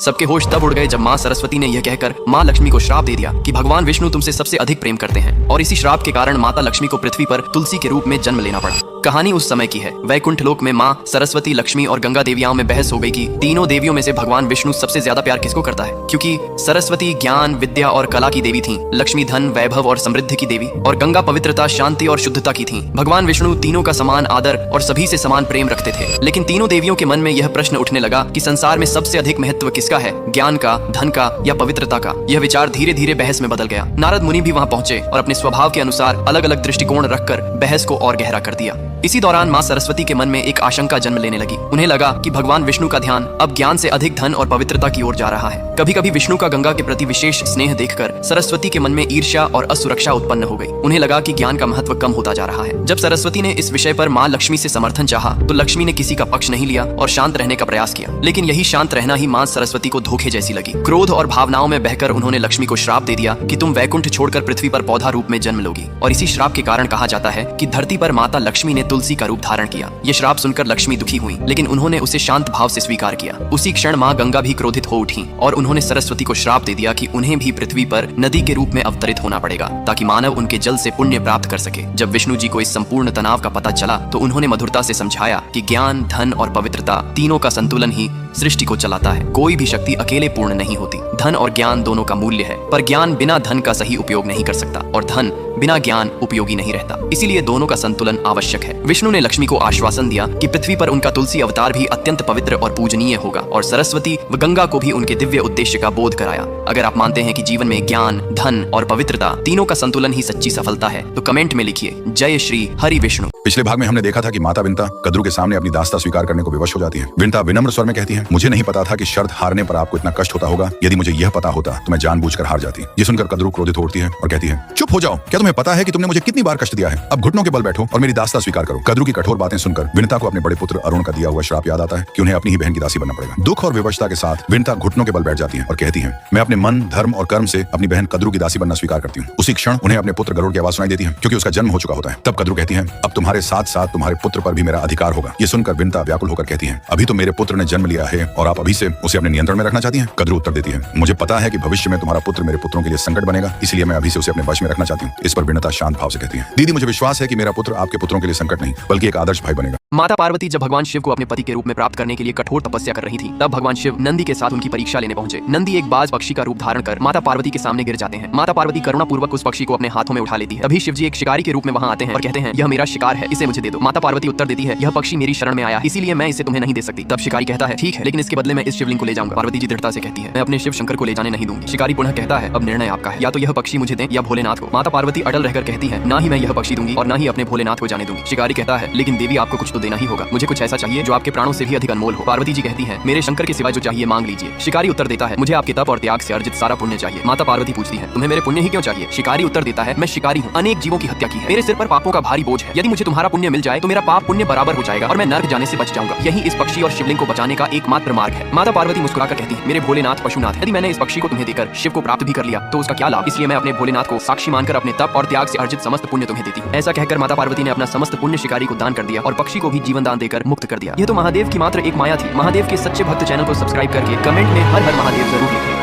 सबके होश तब उड़ गए जब माँ सरस्वती ने यह कहकर माँ लक्ष्मी को श्राप दे दिया कि भगवान विष्णु तुमसे सबसे अधिक प्रेम करते हैं, और इसी श्राप के कारण माता लक्ष्मी को पृथ्वी पर तुलसी के रूप में जन्म लेना पड़ा। कहानी उस समय की है। वैकुंठ लोक में माँ सरस्वती, लक्ष्मी और गंगा देवियाओं में बहस हो गई कि तीनों देवियों में से भगवान विष्णु सबसे ज्यादा प्यार किसको करता है, क्योंकि सरस्वती ज्ञान, विद्या और कला की देवी थी, लक्ष्मी धन, वैभव और समृद्धि की देवी, और गंगा पवित्रता, शांति और शुद्धता की थी। भगवान विष्णु तीनों का समान आदर और सभी से समान प्रेम रखते थे। लेकिन तीनों देवियों के मन में यह प्रश्न उठने लगा कि संसार में सबसे अधिक महत्व किसका है, ज्ञान का, धन का या पवित्रता का। यह विचार धीरे धीरे बहस में बदल गया। नारद मुनि भी वहां पहुंचे और अपने स्वभाव के अनुसार अलग अलग दृष्टिकोण रखकर बहस को और गहरा कर दिया। इसी दौरान माँ सरस्वती के मन में एक आशंका जन्म लेने लगी। उन्हें लगा कि भगवान विष्णु का ध्यान अब ज्ञान से अधिक धन और पवित्रता की ओर जा रहा है। कभी कभी विष्णु का गंगा के प्रति विशेष स्नेह देखकर सरस्वती के मन में ईर्ष्या और असुरक्षा उत्पन्न हो गई। उन्हें लगा कि ज्ञान का महत्व कम होता जा रहा है। जब सरस्वती ने इस विषय पर माँ लक्ष्मी से समर्थन चाहा तो लक्ष्मी ने किसी का पक्ष नहीं लिया और शांत रहने का प्रयास किया। लेकिन यही शांत रहना ही माँ सरस्वती को धोखे जैसी लगी। क्रोध और भावनाओं में बहकर उन्होंने लक्ष्मी को श्राप दे दिया कि तुम वैकुंठ छोड़कर पृथ्वी पर पौधा रूप में जन्म लोगी। और इसी श्राप के कारण कहा जाता है कि धरती पर माता लक्ष्मी ने तुलसी का रूप धारण किया। ये श्राप सुनकर लक्ष्मी दुखी हुई, लेकिन उन्होंने उसे शांत भाव से स्वीकार किया। उसी क्षण माँ गंगा भी क्रोधित हो उठी और उन्होंने सरस्वती को श्राप दे दिया कि उन्हें भी पृथ्वी पर नदी के रूप में अवतरित होना पड़ेगा, ताकि मानव उनके जल से पुण्य प्राप्त कर सके। जब विष्णु जी को इस संपूर्ण तनाव का पता चला तो उन्होंने मधुरता से समझाया कि ज्ञान, धन और पवित्रता तीनों का संतुलन ही सृष्टि को चलाता है। कोई भी शक्ति अकेले पूर्ण नहीं होती। धन और ज्ञान दोनों का मूल्य है, पर ज्ञान बिना धन का सही उपयोग नहीं कर सकता और धन बिना ज्ञान उपयोगी नहीं रहता। इसीलिए दोनों का संतुलन आवश्यक है। विष्णु ने लक्ष्मी को आश्वासन दिया कि पृथ्वी पर उनका तुलसी अवतार भी अत्यंत पवित्र और पूजनीय होगा, और सरस्वती व गंगा को भी उनके दिव्य उद्देश्य का बोध कराया। अगर आप मानते हैं कि जीवन में ज्ञान, धन और पवित्रता तीनों का संतुलन ही सच्ची सफलता है तो कमेंट में लिखिए जय श्री हरि विष्णु। पिछले भाग में हमने देखा था कि माता विंता कद्रू के सामने अपनी दास्ता स्वीकार करने को विवश हो जाती है। विंता विनम्र स्वर में कहती है, मुझे नहीं पता था कि शर्त हारने पर आपको इतना कष्ट होता होगा। यदि मुझे यह पता होता तो मैं जानबूझकर हार जाती। ये सुनकर कद्रू क्रोधित होती है और कहती है, चुप हो जाओ, क्या तुम्हें पता है कि तुमने मुझे कितनी बार कष्ट दिया है? अब घुटनों के बल बैठो और मेरी दास्ता स्वीकार करो। कद्रू की कठोर बातें सुनकर विंता को अपने बड़े पुत्र अरुण का दिया हुआ श्राप याद आता है कि उन्हें अपनी ही बहन की दासी बनना पड़ेगा। दुख और विवशता के साथ विंता घुटनों के बल बैठ जाती है और कहती है, मैं अपने मन, धर्म और कर्म से अपनी बहन कद्रू की दासी बनना स्वीकार करती हूँ। उसी क्षण उन्हें अपने पुत्र गरुड़ की आवाज सुनाई देती है, क्योंकि उसका जन्म हो चुका होता है। तब कद्रू कहती है, अब तुम्हारे साथ साथ तुम्हारे पुत्र पर भी मेरा अधिकार होगा। ये सुनकर विंता व्याकुल होकर कहती है, अभी तो मेरे पुत्र ने जन्म लिया है और आप अभी से उसे अपने नियंत्रण में रखना चाहती हैं? कद्रू उत्तर देती है, मुझे पता है कि भविष्य में तुम्हारा पुत्र मेरे पुत्रों के लिए संकट बनेगा, इसलिए मैं अभी से उसे अपने वश में रखना चाहती हूँ। इस पर विंता शांत भाव से कहती है, दीदी मुझे विश्वास है कि मेरा पुत्र आपके पुत्रों के लिए संकट नहीं बल्कि एक आदर्श भाई बनेगा। माता पार्वती जब भगवान शिव को अपने पति के रूप में प्राप्त करने के लिए कठोर तपस्या कर रही थी, तब भगवान शिव नंदी के साथ उनकी परीक्षा लेने पहुंचे। नंदी एक बाज पक्षी का रूप धारण कर माता पार्वती के सामने गिर जाते हैं। माता पार्वती करुणा पूर्वक उस पक्षी को अपने हाथों में उठा लेती है। तभी शिव जी एक शिकारी के रूप में वहां आते हैं और कहते हैं, यह मेरा शिकार है, इसे मुझे दे दो। माता पार्वती उत्तर देती है, यह पक्षी मेरी शरण में आया, इसीलिए मैं इसे तुम्हें नहीं दे सकती। तब शिकारी कहता है, ठीक है, लेकिन इसके बदले मैं इस शिवलिंग को ले जाऊंगा। पार्वती जी दृढ़ता से कहती है, मैं अपने शिव शंकर को ले जाने नहीं दूंगी। शिकारी पुनः कहता है, अब निर्णय आपका है, या तो यह पक्षी मुझे दें या भोलेनाथ को। माता पार्वती अटल रहकर कहती है, ना ही मैं यह पक्षी दूंगी और ना ही अपने भोलेनाथ को जाने दूंगी। शिकारी कहता है, लेकिन देवी आपको कुछ तो देना ही होगा, मुझे कुछ ऐसा चाहिए जो आपके प्राणों से भी अधिक अनमोल हो। पार्वती जी कहती हैं, मेरे शंकर के सिवाय जो चाहिए मांग लीजिए। शिकारी उत्तर देता है, मुझे आपके तप और त्याग से अर्जित सारा पुण्य चाहिए। माता पार्वती पूछती है, तुम्हें मेरे पुण्य ही क्यों चाहिए? शिकारी उत्तर देता है, मैं शिकारी हूँ, अनेक जीवों की हत्या की है, मेरे सिर पर पापों का भारी बोझ है। यदि मुझे तुम्हारा पुण्य मिल जाए तो मेरा पाप पुण्य बराबर हो जाएगा और मैं नर्क जाने से बच जाऊंगा। यही इस पक्षी और शिवलिंग को बचाने का एकमात्र मार्ग है। माता पार्वती मुस्कुराकर कहती है, मेरे भोलेनाथ पशुनाथ, यदि मैंने इस पक्षी को तुम्हें देकर शिव को प्राप्त भी कर लिया तो उसका क्या लाभ? इसलिए मैं अपने भोलेनाथ को साक्षी मानकर अपने तप और त्याग से अर्जित समस्त पुण्य तुम्हें देती हूँ। ऐसा कहकर माता पार्वती ने अपना समस्त पुण्य शिकारी को दान कर दिया और पक्षी को भी जीवन दान देकर मुक्त कर दिया। यह तो महादेव की मात्र एक माया थी। महादेव के सच्चे भक्त चैनल को सब्सक्राइब करके कमेंट में हर हर महादेव जरूर लिखें।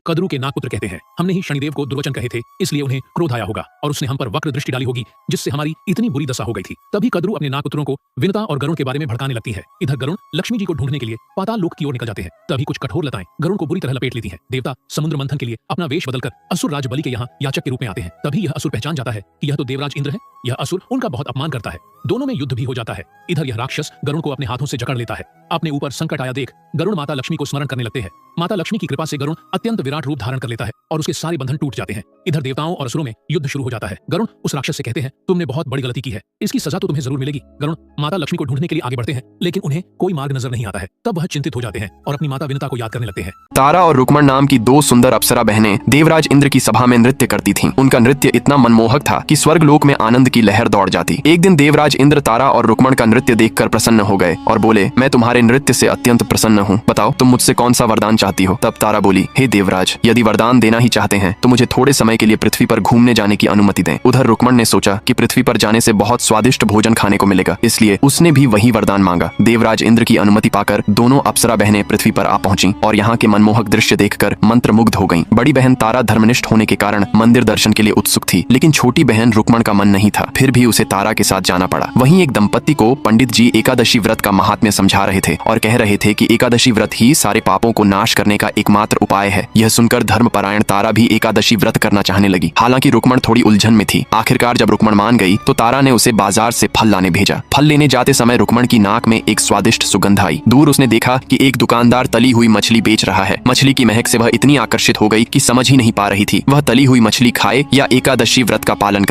कद्रू के नागपुत्र कहते हैं, हमने ही शनिदेव को दुर्वचन कहे थे, इसलिए उन्हें क्रोध आया होगा और उसने हम पर वक्र दृष्टि डाली होगी, जिससे हमारी इतनी बुरी दशा हो गई थी। तभी कद्रू अपने नागपुत्रों को विनता और गरुण के बारे में भड़काने लगती है। इधर गरुण लक्ष्मी जी को ढूंढने के लिए पाताल लोक की ओर निकल जाते हैं। तभी कुछ कठोर लताएं गरुण को बुरी तरह लपेट लेती हैं। देवता समुद्र मंथन के लिए अपना वेश बदलकर असुर राज बलि के यहाँ याचक के रूप में आते हैं। तभी यह असुर पहचान जाता है कि यह तो देवराज इंद्र है। यह असुर उनका बहुत अपमान करता है। दोनों में युद्ध भी हो जाता है। इधर यह राक्षस गरुण को अपने हाथों से जकड़ लेता है। अपने ऊपर संकट आया देख गरुण माता लक्ष्मी को स्मरण करने लगते हैं। माता लक्ष्मी की कृपा से गरुण अत्यंत विराट रूप धारण कर लेता है और उसके सारे बंधन टूट जाते हैं। इधर देवताओं और असुरों में युद्ध शुरू हो जाता है। गरुण उस राक्षस से कहते हैं, तुमने बहुत बड़ी गलती की है, इसकी सजा तो तुम्हें जरूर मिलेगी। गरुण माता लक्ष्मी को ढूंढने के लिए आगे बढ़ते हैं, लेकिन उन्हें कोई मार्ग नजर नहीं आता है। तब वह चिंतित हो जाते हैं और अपनी माता विनता को याद करने लगते हैं। तारा और रुक्मण नाम की दो सुंदर अप्सरा बहनें देवराज इंद्र की सभा में नृत्य करती थीं। उनका नृत्य इतना मनमोहक था कि स्वर्ग लोक में आनंद की लहर दौड़ जाती। एक दिन देवराज इंद्र तारा और रुक्मण का नृत्य देखकर प्रसन्न हो गए और बोले, मैं तुम्हारे नृत्य से अत्यंत प्रसन्न हूँ, बताओ तुम मुझसे कौन सा वरदान चाहती हो? तब तारा बोली, हे देवराज, महाराज, यदि वरदान देना ही चाहते हैं तो मुझे थोड़े समय के लिए पृथ्वी पर घूमने जाने की अनुमति दें। उधर रुक्मण ने सोचा कि पृथ्वी पर जाने से बहुत स्वादिष्ट भोजन खाने को मिलेगा, इसलिए उसने भी वही वरदान मांगा। देवराज इंद्र की अनुमति पाकर दोनों अप्सरा बहनें पृथ्वी पर आ पहुंची और यहाँ के मनमोहक दृश्य देखकर मंत्रमुग्ध हो गईं। बड़ी बहन तारा धर्मनिष्ठ होने के कारण मंदिर दर्शन के लिए उत्सुक थी, लेकिन छोटी बहन रुक्मण का मन नहीं था, फिर भी उसे तारा के साथ जाना पड़ा। वहीं एक दंपत्ति को पंडित जी एकादशी व्रत का महात्म्य समझा रहे थे और कह रहे थे कि एकादशी व्रत ही सारे पापों को नाश करने का एकमात्र उपाय है। यह सुनकर धर्मपरायण तारा भी एकादशी व्रत करना चाहने लगी। हालांकि रुक्मण थोड़ी उलझन में थी। आखिरकार जब रुक्मण मान गई तो तारा ने उसे बाजार से फल लाने भेजा। फल लेने जाते समय रुक्मण की नाक में एक स्वादिष्ट सुगंध आई। दूर उसने देखा कि एक दुकानदार तली हुई मछली बेच रहा है। मछली की महक से वह इतनी आकर्षित हो गई कि समझ ही नहीं पा रही थी वह तली हुई मछली खाए या एकादशी व्रत का पालन करे।